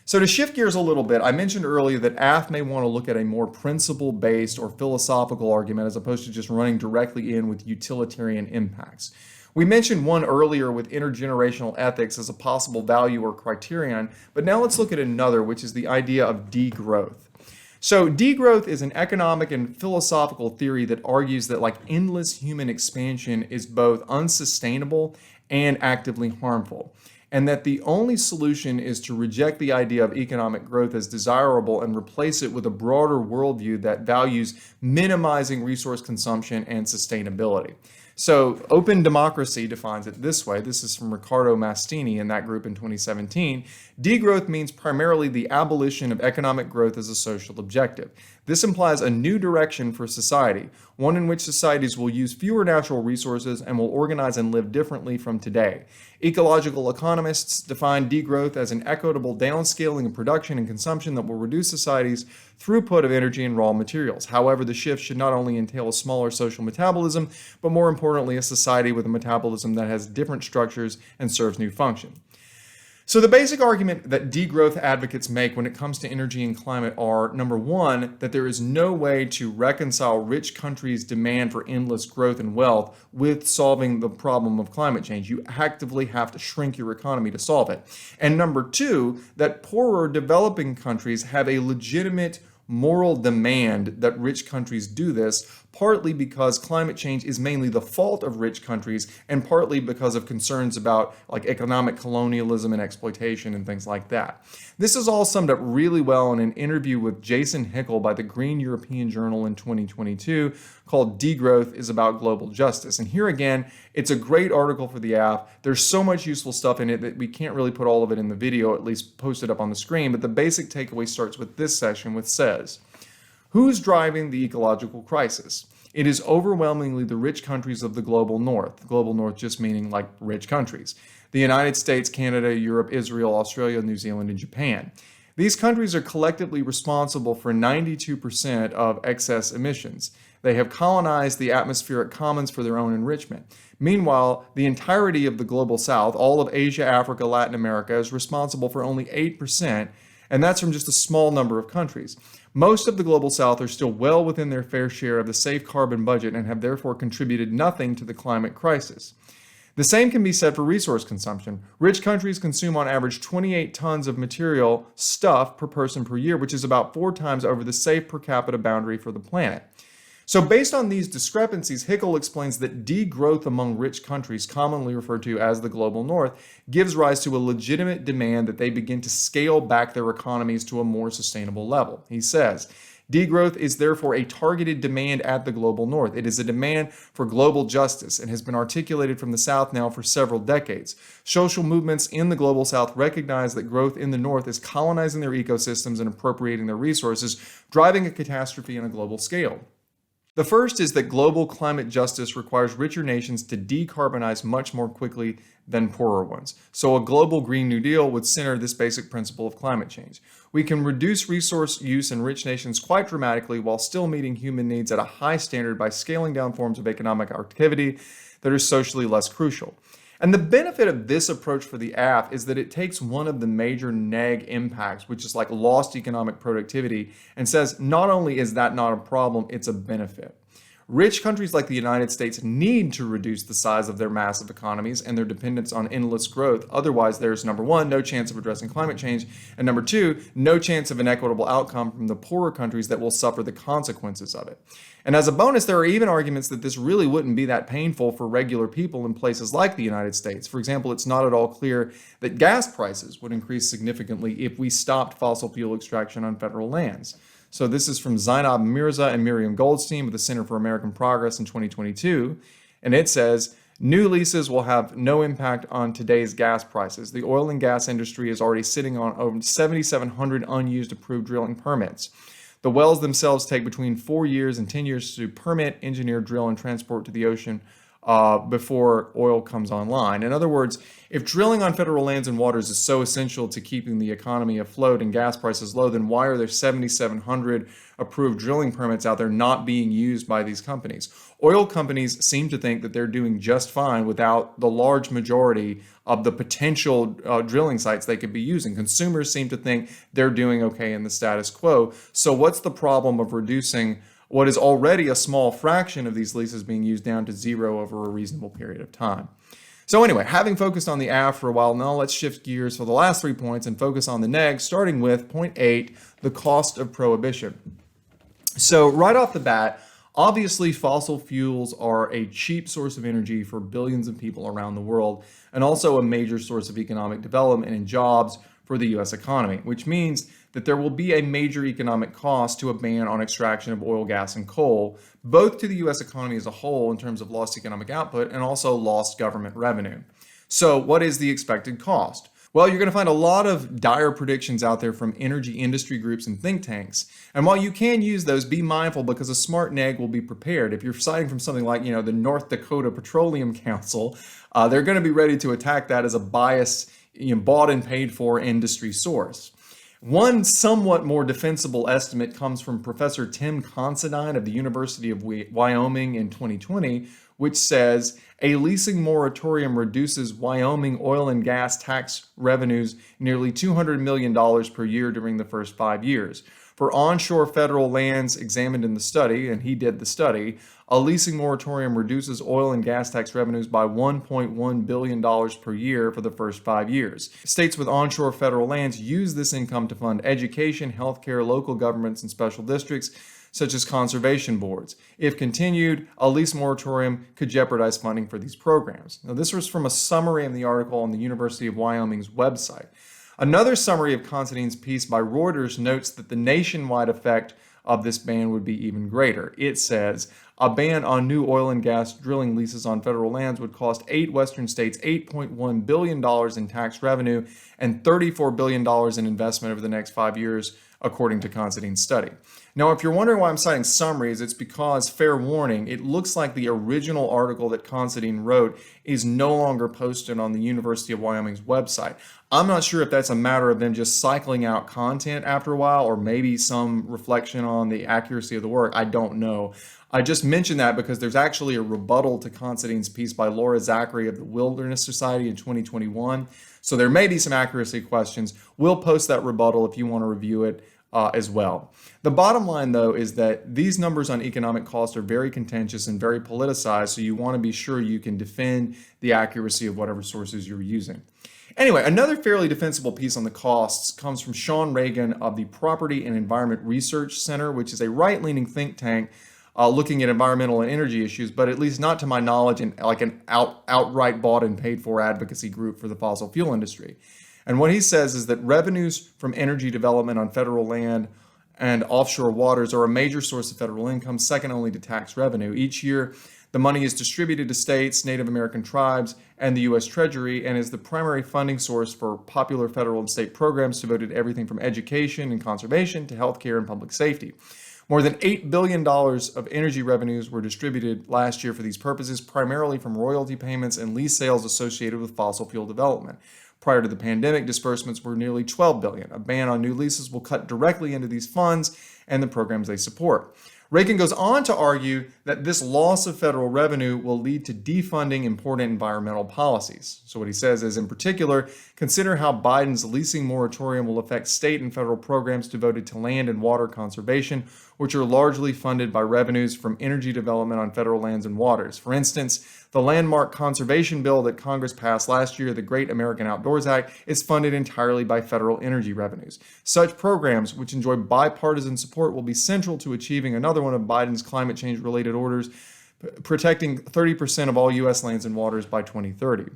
So to shift gears a little bit, I mentioned earlier that AF may want to look at a more principle-based or philosophical argument as opposed to just running directly in with utilitarian impacts. We mentioned one earlier with intergenerational ethics as a possible value or criterion, but now let's look at another, which is the idea of degrowth. So degrowth is an economic and philosophical theory that argues that like endless human expansion is both unsustainable and actively harmful, and that the only solution is to reject the idea of economic growth as desirable and replace it with a broader worldview that values minimizing resource consumption and sustainability. So Open Democracy defines it this way. This is from Riccardo Mastini and that group in 2017. Degrowth means primarily the abolition of economic growth as a social objective. This implies a new direction for society, one in which societies will use fewer natural resources and will organize and live differently from today. Ecological economists define degrowth as an equitable downscaling of production and consumption that will reduce society's throughput of energy and raw materials. However, the shift should not only entail a smaller social metabolism, but more importantly, a society with a metabolism that has different structures and serves new function. So the basic argument that degrowth advocates make when it comes to energy and climate are, number one, that there is no way to reconcile rich countries' demand for endless growth and wealth with solving the problem of climate change. You actively have to shrink your economy to solve it. And number two, that poorer developing countries have a legitimate moral demand that rich countries do this, partly because climate change is mainly the fault of rich countries and partly because of concerns about like economic colonialism and exploitation and things like that. This is all summed up really well in an interview with Jason Hickel by the Green European Journal in 2022 called Degrowth is About Global Justice. And here again, it's a great article for the app. There's so much useful stuff in it that we can't really put all of it in the video, at least posted up on the screen, but the basic takeaway starts with this section, which says, who's driving the ecological crisis? It is overwhelmingly the rich countries of the global north. The global north just meaning like rich countries. The United States, Canada, Europe, Israel, Australia, New Zealand, and Japan. These countries are collectively responsible for 92% of excess emissions. They have colonized the atmospheric commons for their own enrichment. Meanwhile, the entirety of the global south, all of Asia, Africa, Latin America, is responsible for only 8%, and that's from just a small number of countries. Most of the global south are still well within their fair share of the safe carbon budget and have therefore contributed nothing to the climate crisis. The same can be said for resource consumption. Rich countries consume on average 28 tons of material stuff per person per year, which is about 4 times over the safe per capita boundary for the planet. So based on these discrepancies, Hickel explains that degrowth among rich countries, commonly referred to as the global north, gives rise to a legitimate demand that they begin to scale back their economies to a more sustainable level. He says, degrowth is therefore a targeted demand at the global north. It is a demand for global justice and has been articulated from the south now for several decades. Social movements in the global south recognize that growth in the north is colonizing their ecosystems and appropriating their resources, driving a catastrophe on a global scale. The first is that global climate justice requires richer nations to decarbonize much more quickly than poorer ones. So a global Green New Deal would center this basic principle of climate change. We can reduce resource use in rich nations quite dramatically while still meeting human needs at a high standard by scaling down forms of economic activity that are socially less crucial. And the benefit of this approach for the AF is that it takes one of the major neg impacts, which is like lost economic productivity, and says not only is that not a problem, it's a benefit. Rich countries like the United States need to reduce the size of their massive economies and their dependence on endless growth. Otherwise, there's number one, no chance of addressing climate change, and number two, no chance of an equitable outcome from the poorer countries that will suffer the consequences of it. And as a bonus, there are even arguments that this really wouldn't be that painful for regular people in places like the United States. For example, it's not at all clear that gas prices would increase significantly if we stopped fossil fuel extraction on federal lands. So this is from Zainab Mirza and Miriam Goldstein with the Center for American Progress in 2022. And it says, new leases will have no impact on today's gas prices. The oil and gas industry is already sitting on over 7,700 unused approved drilling permits. The wells themselves take between 4 years and 10 years to permit, engineer, drill, and transport to the ocean before oil comes online. In other words, if drilling on federal lands and waters is so essential to keeping the economy afloat and gas prices low, then why are there 7,700 approved drilling permits out there not being used by these companies? Oil companies seem to think that they're doing just fine without the large majority of the potential drilling sites they could be using. Consumers seem to think they're doing okay in the status quo. So what's the problem of reducing what is already a small fraction of these leases being used down to zero over a reasonable period of time? So anyway, having focused on the AF for a while, now let's shift gears for the last 3 points and focus on the neg, starting with point 8, the cost of prohibition. So right off the bat, obviously fossil fuels are a cheap source of energy for billions of people around the world, and also a major source of economic development and jobs for the U.S. economy, which means that there will be a major economic cost to a ban on extraction of oil, gas, and coal, both to the U.S. economy as a whole in terms of lost economic output and also lost government revenue. So what is the expected cost? Well, you're going to find a lot of dire predictions out there from energy industry groups and think tanks. And while you can use those, be mindful because a smart neg will be prepared. If you're citing from something like, the North Dakota Petroleum Council, they're going to be ready to attack that as a biased, bought and paid for industry source. One somewhat more defensible estimate comes from Professor Tim Considine of the University of Wyoming in 2020, which says a leasing moratorium reduces Wyoming oil and gas tax revenues nearly $200 million per year during the first 5 years. For onshore federal lands examined in the study, and he did the study, a leasing moratorium reduces oil and gas tax revenues by $1.1 billion per year for the first 5 years. States with onshore federal lands use this income to fund education, healthcare, local governments, and special districts, such as conservation boards. If continued, a lease moratorium could jeopardize funding for these programs. Now, this was from a summary in the article on the University of Wyoming's website. Another summary of Considine's piece by Reuters notes that the nationwide effect of this ban would be even greater. It says, a ban on new oil and gas drilling leases on federal lands would cost 8 Western states $8.1 billion in tax revenue and $34 billion in investment over the next 5 years, according to Considine's study. Now, if you're wondering why I'm citing summaries, it's because, fair warning, it looks like the original article that Considine wrote is no longer posted on the University of Wyoming's website. I'm not sure if that's a matter of them just cycling out content after a while, or maybe some reflection on the accuracy of the work. I don't know. I just mentioned that because there's actually a rebuttal to Considine's piece by Laura Zachary of the Wilderness Society in 2021. So there may be some accuracy questions. We'll post that rebuttal if you want to review it as well. The bottom line, though, is that these numbers on economic cost are very contentious and very politicized, so you want to be sure you can defend the accuracy of whatever sources you're using. Anyway, another fairly defensible piece on the costs comes from Sean Reagan of the Property and Environment Research Center, which is a right-leaning think tank looking at environmental and energy issues, but at least not to my knowledge, like an outright bought and paid for advocacy group for the fossil fuel industry. And what he says is that revenues from energy development on federal land and offshore waters are a major source of federal income, second only to tax revenue. Each year, the money is distributed to states, Native American tribes, and the U.S. Treasury, and is the primary funding source for popular federal and state programs devoted to everything from education and conservation to healthcare and public safety. More than $8 billion of energy revenues were distributed last year for these purposes, primarily from royalty payments and lease sales associated with fossil fuel development. Prior to the pandemic, disbursements were nearly $12 billion. A ban on new leases will cut directly into these funds and the programs they support. Reagan goes on to argue that this loss of federal revenue will lead to defunding important environmental policies. So what he says is, in particular, consider how Biden's leasing moratorium will affect state and federal programs devoted to land and water conservation, which are largely funded by revenues from energy development on federal lands and waters. For instance, the landmark conservation bill that Congress passed last year, the Great American Outdoors Act, is funded entirely by federal energy revenues. Such programs, which enjoy bipartisan support, will be central to achieving another one of Biden's climate change-related orders, protecting 30% of all U.S. lands and waters by 2030.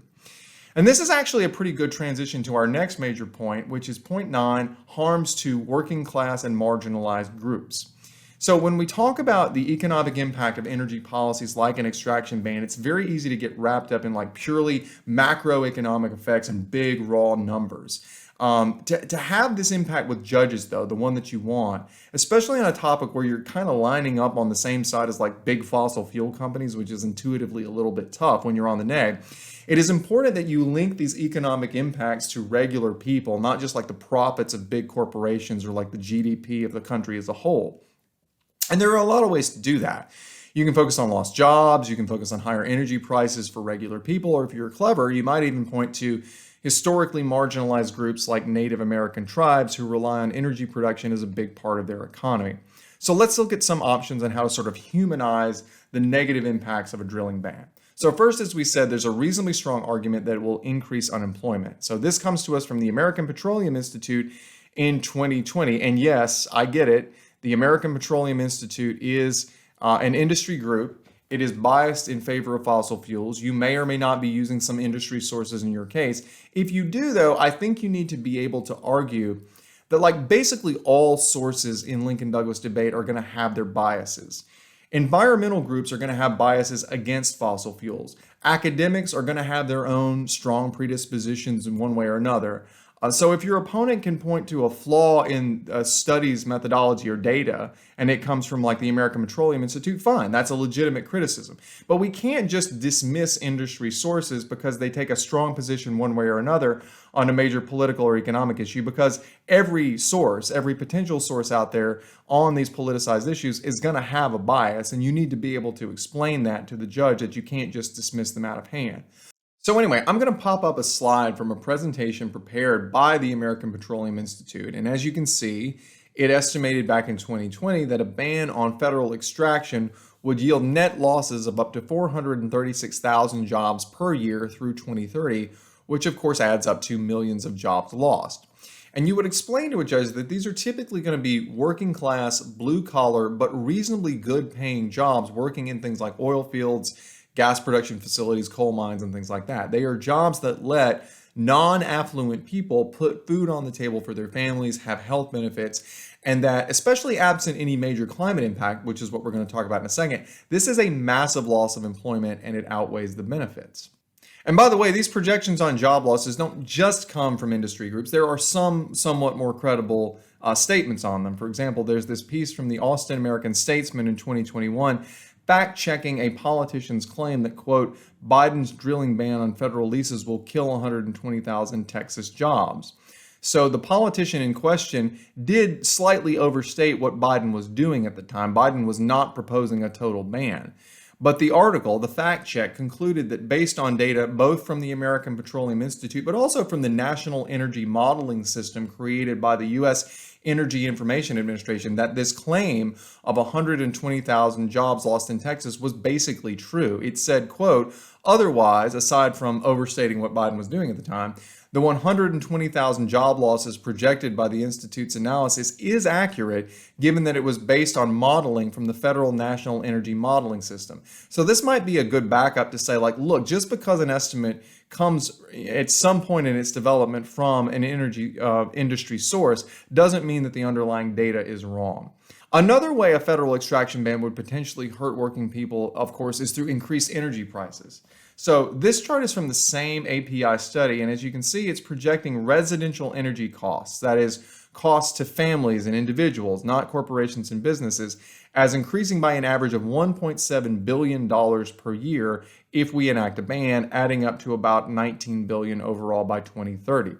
And this is actually a pretty good transition to our next major point, which is point 9, harms to working class and marginalized groups. So when we talk about the economic impact of energy policies like an extraction ban, it's very easy to get wrapped up in like purely macroeconomic effects and big raw numbers. To have this impact with judges, though, the one that you want, especially on a topic where you're kind of lining up on the same side as like big fossil fuel companies, which is intuitively a little bit tough when you're on the neg, it is important that you link these economic impacts to regular people, not just like the profits of big corporations or like the GDP of the country as a whole. And there are a lot of ways to do that. You can focus on lost jobs, you can focus on higher energy prices for regular people, or if you're clever, you might even point to historically marginalized groups like Native American tribes who rely on energy production as a big part of their economy. So let's look at some options on how to sort of humanize the negative impacts of a drilling ban. So first, as we said, there's a reasonably strong argument that it will increase unemployment. So this comes to us from the American Petroleum Institute in 2020. And yes, I get it. The American Petroleum Institute is an industry group. It is biased in favor of fossil fuels. You may or may not be using some industry sources in your case. If you do, though, I think you need to be able to argue that like basically all sources in Lincoln-Douglas debate are going to have their biases. Environmental groups are going to have biases against fossil fuels. Academics are going to have their own strong predispositions in one way or another. So if your opponent can point to a flaw in studies methodology or data, and it comes from like the American Petroleum Institute, fine, that's a legitimate criticism. But we can't just dismiss industry sources because they take a strong position one way or another on a major political or economic issue, because every source, every potential source out there on these politicized issues is going to have a bias, and you need to be able to explain that to the judge, that you can't just dismiss them out of hand. So anyway, I'm going to pop up a slide from a presentation prepared by the American Petroleum Institute. And as you can see, it estimated back in 2020 that a ban on federal extraction would yield net losses of up to 436,000 jobs per year through 2030, which of course adds up to millions of jobs lost. And you would explain to a judge that these are typically going to be working class, blue collar, but reasonably good paying jobs working in things like oil fields, gas production facilities, coal mines, and things like that. They are jobs that let non-affluent people put food on the table for their families, have health benefits, and that, especially absent any major climate impact, which is what we're going to talk about in a second, this is a massive loss of employment and it outweighs the benefits. And by the way, these projections on job losses don't just come from industry groups. There are some somewhat more credible statements on them. For example, there's this piece from the Austin American-Statesman in 2021 fact-checking a politician's claim that, quote, Biden's drilling ban on federal leases will kill 120,000 Texas jobs. So the politician in question did slightly overstate what Biden was doing at the time. Biden was not proposing a total ban. But the article, the fact check, concluded that based on data both from the American Petroleum Institute, but also from the National Energy Modeling System created by the U.S. Energy Information Administration that this claim of 120,000 jobs lost in Texas was basically true. It said, quote, otherwise, aside from overstating what Biden was doing at the time, the 120,000 job losses projected by the Institute's analysis is accurate, given that it was based on modeling from the Federal National Energy Modeling System. So this might be a good backup to say, like, look, just because an estimate comes at some point in its development from an energy industry source doesn't mean that the underlying data is wrong. Another way a federal extraction ban would potentially hurt working people, of course, is through increased energy prices. So this chart is from the same API study, and as you can see, it's projecting residential energy costs, that is, costs to families and individuals, not corporations and businesses, as increasing by an average of $1.7 billion per year if we enact a ban, adding up to about $19 billion overall by 2030.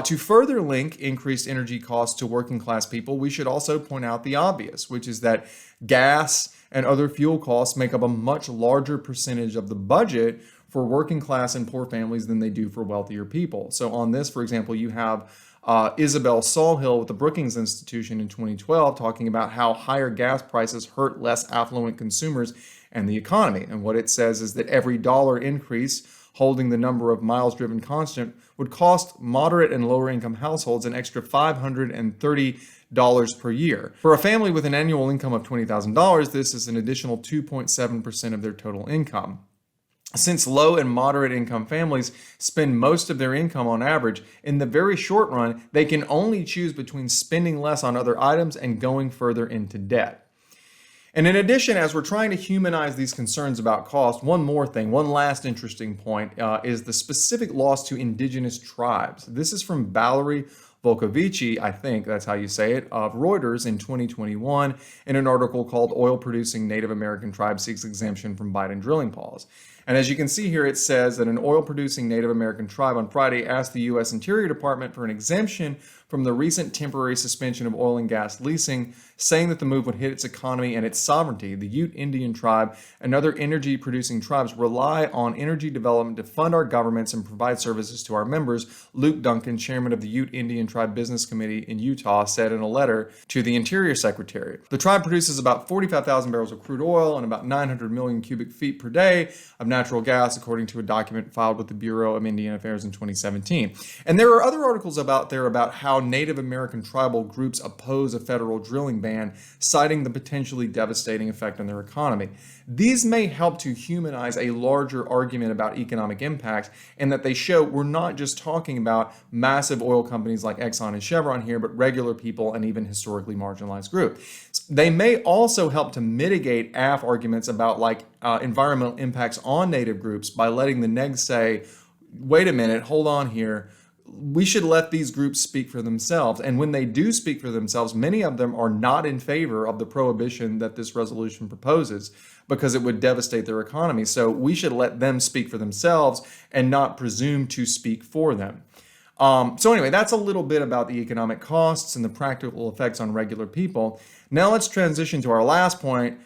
To further link increased energy costs to working class people, we should also point out the obvious, which is that gas and other fuel costs make up a much larger percentage of the budget for working class and poor families than they do for wealthier people. So on this, for example, you have Isabel Sawhill with the Brookings Institution in 2012 talking about how higher gas prices hurt less affluent consumers and the economy. And what it says is that every dollar increase holding the number of miles driven constant would cost moderate and lower income households an extra $530 per year. For a family with an annual income of $20,000, this is an additional 2.7% of their total income. Since low and moderate income families spend most of their income on average, in the very short run, they can only choose between spending less on other items and going further into debt. And in addition, as we're trying to humanize these concerns about cost, one more thing, one last interesting point is the specific loss to indigenous tribes. This is from Valerie Volkovici, I think that's how you say it, of Reuters in 2021 in an article called Oil Producing Native American Tribe Seeks Exemption from Biden Drilling Pause. And as you can see here, it says that an oil-producing Native American tribe on Friday asked the U.S. Interior Department for an exemption from the recent temporary suspension of oil and gas leasing, saying that the move would hit its economy and its sovereignty. The Ute Indian tribe and other energy-producing tribes rely on energy development to fund our governments and provide services to our members, Luke Duncan, chairman of the Ute Indian Tribe Business Committee in Utah, said in a letter to the Interior Secretary. The tribe produces about 45,000 barrels of crude oil and about 900 million cubic feet per day of natural gas, according to a document filed with the Bureau of Indian Affairs in 2017. And there are other articles about how Native American tribal groups oppose a federal drilling ban, citing the potentially devastating effect on their economy. These may help to humanize a larger argument about economic impacts, and that they show we're not just talking about massive oil companies like Exxon and Chevron here, but regular people and even historically marginalized groups. They may also help to mitigate AF arguments about environmental impacts on Native groups by letting the negs say, wait a minute, hold on here. We should let these groups speak for themselves. And when they do speak for themselves, many of them are not in favor of the prohibition that this resolution proposes because it would devastate their economy. So we should let them speak for themselves and not presume to speak for them. So anyway, that's a little bit about the economic costs and the practical effects on regular people. Now let's transition to our last point,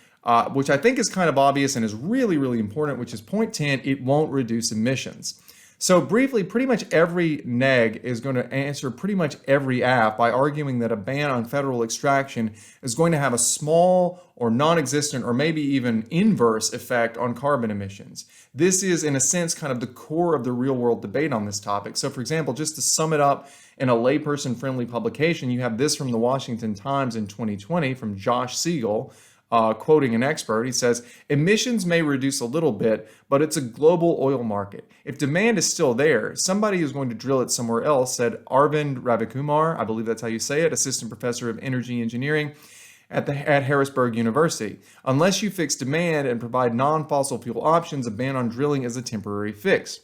which I think is kind of obvious and is really, really important, which is point 10, it won't reduce emissions. So briefly, pretty much every neg is going to answer pretty much every AF by arguing that a ban on federal extraction is going to have a small or non-existent or maybe even inverse effect on carbon emissions. This is, in a sense, kind of the core of the real-world debate on this topic. So, for example, just to sum it up in a layperson-friendly publication, you have this from the Washington Times in 2020 from Josh Siegel, quoting an expert. He says, emissions may reduce a little bit, but it's a global oil market. If demand is still there, somebody is going to drill it somewhere else, said Arvind Ravikumar, I believe that's how you say it, assistant professor of energy engineering at Harrisburg University. Unless you fix demand and provide non-fossil fuel options, a ban on drilling is a temporary fix.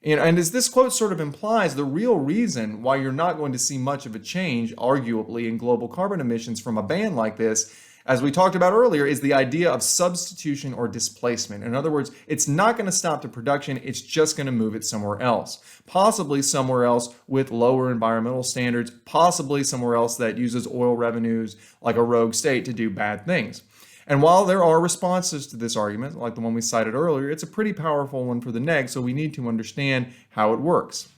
And as this quote sort of implies, the real reason why you're not going to see much of a change, arguably, in global carbon emissions from a ban like this, as we talked about earlier, is the idea of substitution or displacement. In other words, it's not going to stop the production, it's just going to move it somewhere else. Possibly somewhere else with lower environmental standards, possibly somewhere else that uses oil revenues like a rogue state to do bad things. And while there are responses to this argument, like the one we cited earlier, it's a pretty powerful one for the neg, so we need to understand how it works.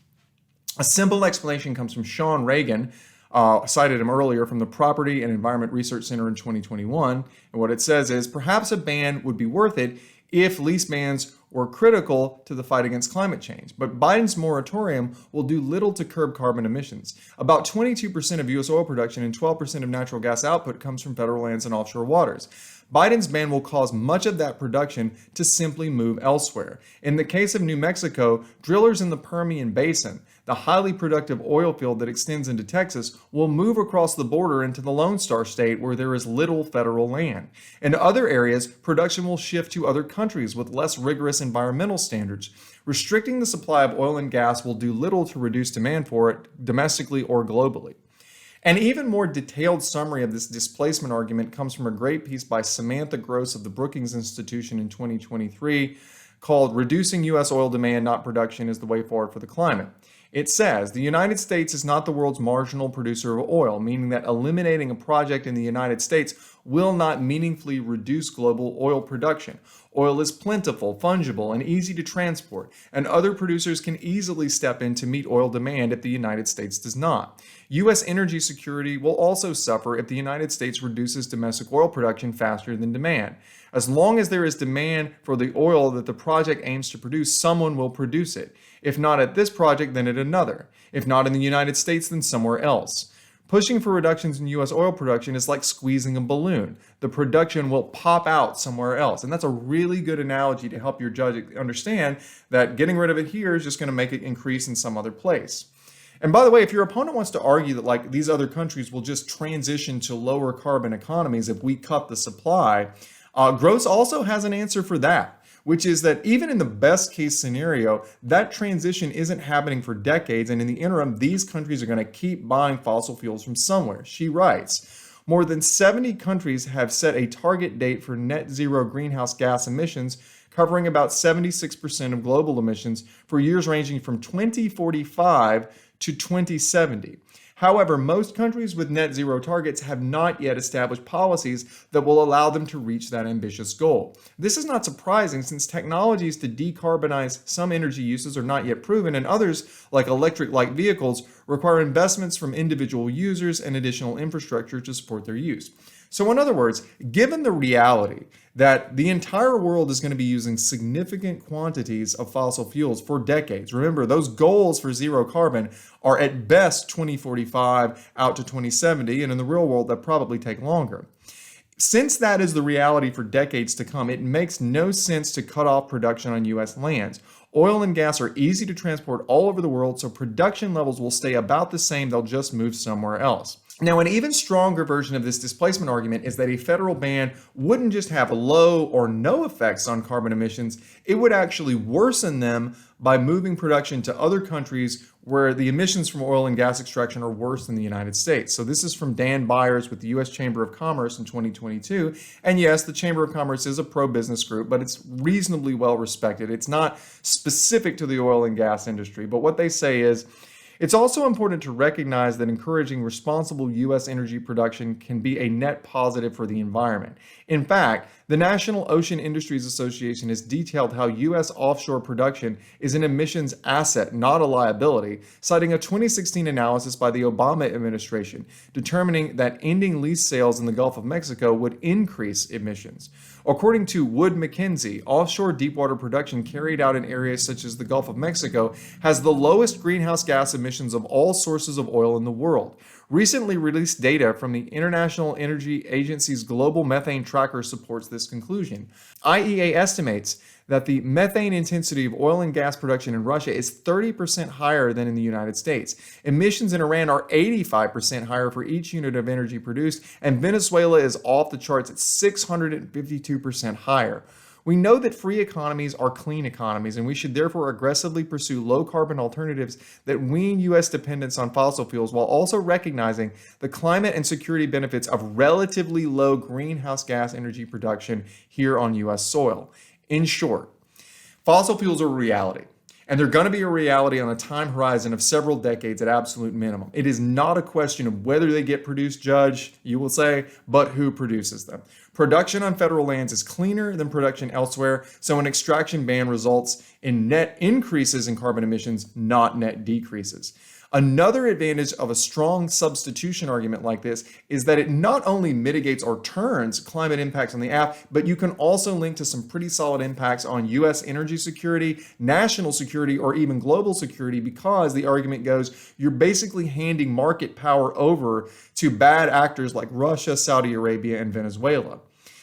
A simple explanation comes from Sean Reagan, Cited him earlier from the Property and Environment Research Center in 2021. And what it says is perhaps a ban would be worth it if lease bans were critical to the fight against climate change. But Biden's moratorium will do little to curb carbon emissions. About 22% of U.S. oil production and 12% of natural gas output comes from federal lands and offshore waters. Biden's ban will cause much of that production to simply move elsewhere. In the case of New Mexico, drillers in the Permian Basin, the highly productive oil field that extends into Texas, will move across the border into the Lone Star State where there is little federal land. In other areas, production will shift to other countries with less rigorous environmental standards. Restricting the supply of oil and gas will do little to reduce demand for it domestically or globally. An even more detailed summary of this displacement argument comes from a great piece by Samantha Gross of the Brookings Institution in 2023 called "Reducing U.S. Oil Demand, Not Production, is the Way Forward for the Climate." It says, the United States is not the world's marginal producer of oil, meaning that eliminating a project in the United States will not meaningfully reduce global oil production. Oil is plentiful, fungible, and easy to transport, and other producers can easily step in to meet oil demand if the United States does not. U.S. energy security will also suffer if the United States reduces domestic oil production faster than demand. As long as there is demand for the oil that the project aims to produce, someone will produce it. If not at this project, then at another. If not in the United States, then somewhere else. Pushing for reductions in U.S. oil production is like squeezing a balloon. The production will pop out somewhere else. And that's a really good analogy to help your judge understand that getting rid of it here is just going to make it increase in some other place. And by the way, if your opponent wants to argue that like these other countries will just transition to lower carbon economies if we cut the supply, Gross also has an answer for that, which is that even in the best case scenario, that transition isn't happening for decades, and in the interim, these countries are going to keep buying fossil fuels from somewhere. She writes, more than 70 countries have set a target date for net zero greenhouse gas emissions, covering about 76% of global emissions for years ranging from 2045 to 2070. However, most countries with net zero targets have not yet established policies that will allow them to reach that ambitious goal. This is not surprising since technologies to decarbonize some energy uses are not yet proven, and others, like electric light vehicles, require investments from individual users and additional infrastructure to support their use. So in other words, given the reality that the entire world is going to be using significant quantities of fossil fuels for decades, remember those goals for zero carbon are at best 2045 out to 2070, and in the real world that probably take longer. Since that is the reality for decades to come, it makes no sense to cut off production on U.S. lands. Oil and gas are easy to transport all over the world, so production levels will stay about the same, they'll just move somewhere else. Now, an even stronger version of this displacement argument is that a federal ban wouldn't just have low or no effects on carbon emissions, it would actually worsen them by moving production to other countries where the emissions from oil and gas extraction are worse than the United States. So this is from Dan Byers with the U.S. Chamber of Commerce in 2022. And yes, the Chamber of Commerce is a pro-business group, but it's reasonably well respected. It's not specific to the oil and gas industry, but what they say is, it's also important to recognize that encouraging responsible U.S. energy production can be a net positive for the environment. In fact, the National Ocean Industries Association has detailed how U.S. offshore production is an emissions asset, not a liability, citing a 2016 analysis by the Obama administration, determining that ending lease sales in the Gulf of Mexico would increase emissions. According to Wood Mackenzie, offshore deepwater production carried out in areas such as the Gulf of Mexico has the lowest greenhouse gas emissions of all sources of oil in the world. Recently released data from the International Energy Agency's Global Methane Tracker supports this conclusion. IEA estimates that the methane intensity of oil and gas production in Russia is 30% higher than in the United States. Emissions in Iran are 85% higher for each unit of energy produced, and Venezuela is off the charts at 652% higher. We know that free economies are clean economies, and we should therefore aggressively pursue low-carbon alternatives that wean U.S. dependence on fossil fuels while also recognizing the climate and security benefits of relatively low greenhouse gas energy production here on U.S. soil. In short, fossil fuels are a reality, and they're going to be a reality on a time horizon of several decades at absolute minimum. It is not a question of whether they get produced, Judge, you will say, but who produces them. Production on federal lands is cleaner than production elsewhere, so an extraction ban results in net increases in carbon emissions, not net decreases. Another advantage of a strong substitution argument like this is that it not only mitigates or turns climate impacts on the app, but you can also link to some pretty solid impacts on U.S. energy security, national security, or even global security, because the argument goes, you're basically handing market power over to bad actors like Russia, Saudi Arabia, and Venezuela.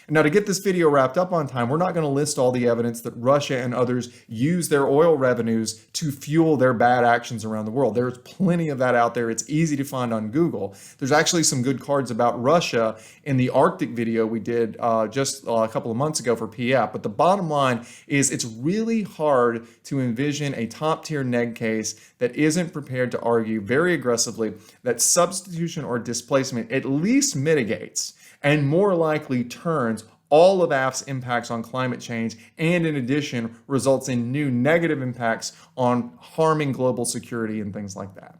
Now, to get this video wrapped up on time, we're not going to list all the evidence that Russia and others use their oil revenues to fuel their bad actions around the world. There's plenty of that out there. It's easy to find on Google. There's actually some good cards about Russia in the Arctic video we did just a couple of months ago for PF. But the bottom line is it's really hard to envision a top-tier neg case that isn't prepared to argue very aggressively that substitution or displacement at least mitigates and more likely turns all of AF's impacts on climate change, and in addition results in new negative impacts on harming global security and things like that.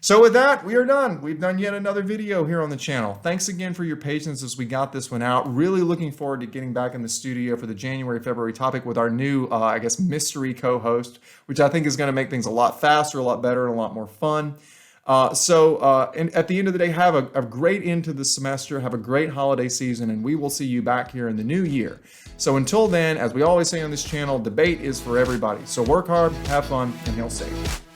So with that, we are done. We've done yet another video here on the channel. Thanks again for your patience as we got this one out. Really looking forward to getting back in the studio for the January-February topic with our new, mystery co-host, which I think is going to make things a lot faster, a lot better, and a lot more fun. And at the end of the day, have a great end to the semester, have a great holiday season, and we will see you back here in the new year. So until then, as we always say on this channel, debate is for everybody. So work hard, have fun, and hail safe.